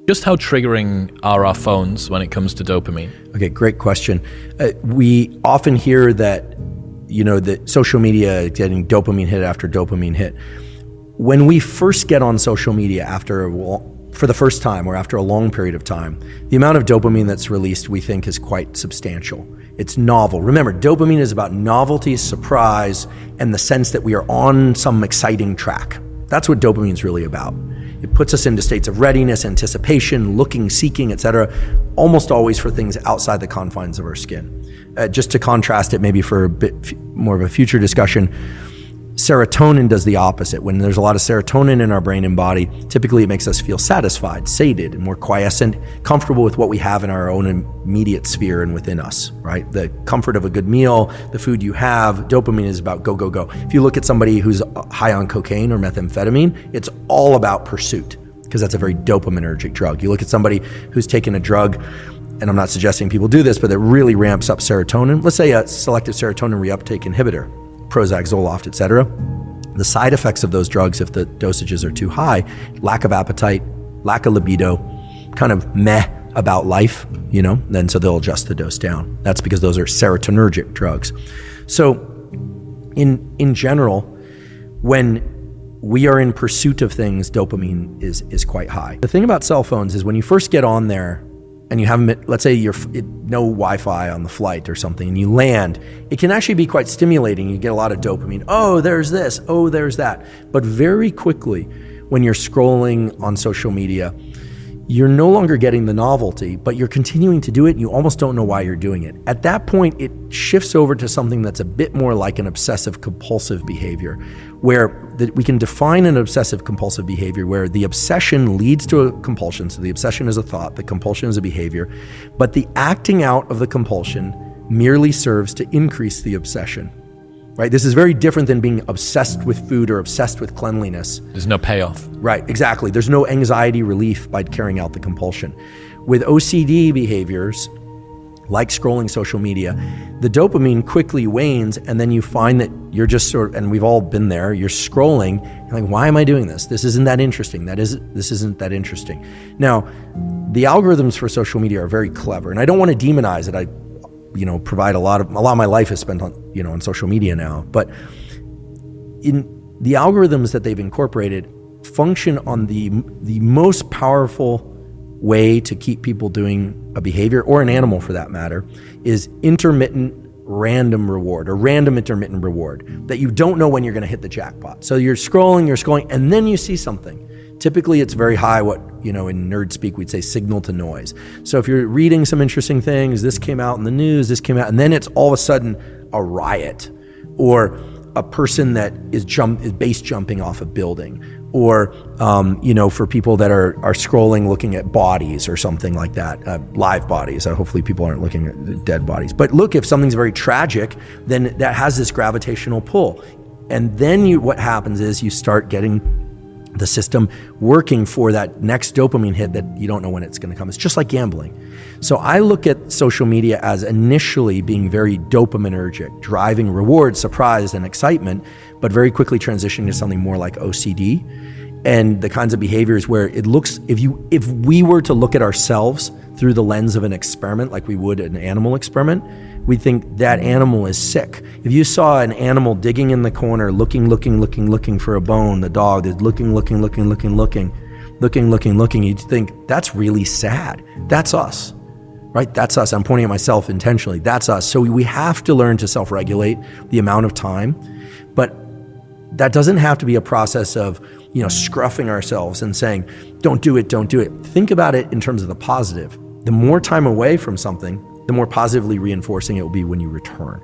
Just how triggering are our phones when it comes to dopamine? Okay, great question. We often hear that, that social media getting dopamine hit after dopamine hit. When we first get on social media for the first time or after a long period of time, the amount of dopamine that's released we think is quite substantial. It's novel. Remember, dopamine is about novelty, surprise, and the sense that we are on some exciting track. That's what dopamine is really about. It puts us into states of readiness, anticipation, looking, seeking, etc., almost always for things outside the confines of our skin. Just to contrast it maybe for a bit more of a future discussion, serotonin does the opposite. When there's a lot of serotonin in our brain and body, typically it makes us feel satisfied, sated, and more quiescent, comfortable with what we have in our own immediate sphere and within us, right? The comfort of a good meal, the food you have. Dopamine is about go, go, go. If you look at somebody who's high on cocaine or methamphetamine, it's all about pursuit, because that's a very dopaminergic drug. You look at somebody who's taken a drug, and I'm not suggesting people do this, but it really ramps up serotonin. Let's say a selective serotonin reuptake inhibitor, Prozac, Zoloft, etc. The side effects of those drugs, if the dosages are too high, lack of appetite, lack of libido, kind of meh about life, then so they'll adjust the dose down. That's because those are serotonergic drugs. So in general, when we are in pursuit of things, dopamine is quite high. The thing about cell phones is when you first get on there, and you haven't, let's say you're no Wi-Fi on the flight or something, and you land, it can actually be quite stimulating. You get a lot of dopamine. Oh, there's this. Oh, there's that. But very quickly, when you're scrolling on social media, you're no longer getting the novelty, but you're continuing to do it, and you almost don't know why you're doing it. At that point, it shifts over to something that's a bit more like an obsessive-compulsive behavior, where we can define an obsessive-compulsive behavior where the obsession leads to a compulsion. So the obsession is a thought, the compulsion is a behavior, but the acting out of the compulsion merely serves to increase the obsession. Right? This is very different than being obsessed with food or obsessed with cleanliness. There's no payoff. Right, exactly. There's no anxiety relief by carrying out the compulsion. With OCD behaviors, like scrolling social media, the dopamine quickly wanes, and then you find that you're just and we've all been there, you're scrolling, you're like, why am I doing this? This isn't that interesting. This isn't that interesting. Now, the algorithms for social media are very clever, and I don't want to demonize it. I provide a lot of my life is spent on social media now, but in the algorithms that they've incorporated function on the most powerful way to keep people doing a behavior, or an animal for that matter, is intermittent random reward, or random intermittent reward, that you don't know when you're going to hit the jackpot. So you're scrolling, and then you see something. Typically, it's very high, what, in nerd speak, we'd say signal to noise. So if you're reading some interesting things, this came out in the news, and then it's all of a sudden a riot, or a person that is base jumping off a building, or, for people that are scrolling, looking at bodies or something like that, live bodies. Hopefully people aren't looking at dead bodies. But look, if something's very tragic, then that has this gravitational pull. And then what happens is you start getting the system working for that next dopamine hit that you don't know when it's going to come. It's just like gambling. So I look at social media as initially being very dopaminergic, driving reward, surprise, and excitement, but very quickly transitioning to something more like OCD and the kinds of behaviors where it looks, if we were to look at ourselves through the lens of an experiment, like we would an animal experiment, we think that animal is sick. If you saw an animal digging in the corner, looking for a bone, the dog is looking, you'd think, that's really sad. That's us, right? That's us. I'm pointing at myself intentionally. That's us. So we have to learn to self-regulate the amount of time, but that doesn't have to be a process of, scruffing ourselves and saying, don't do it. Think about it in terms of the positive. The more time away from something, the more positively reinforcing it will be when you return.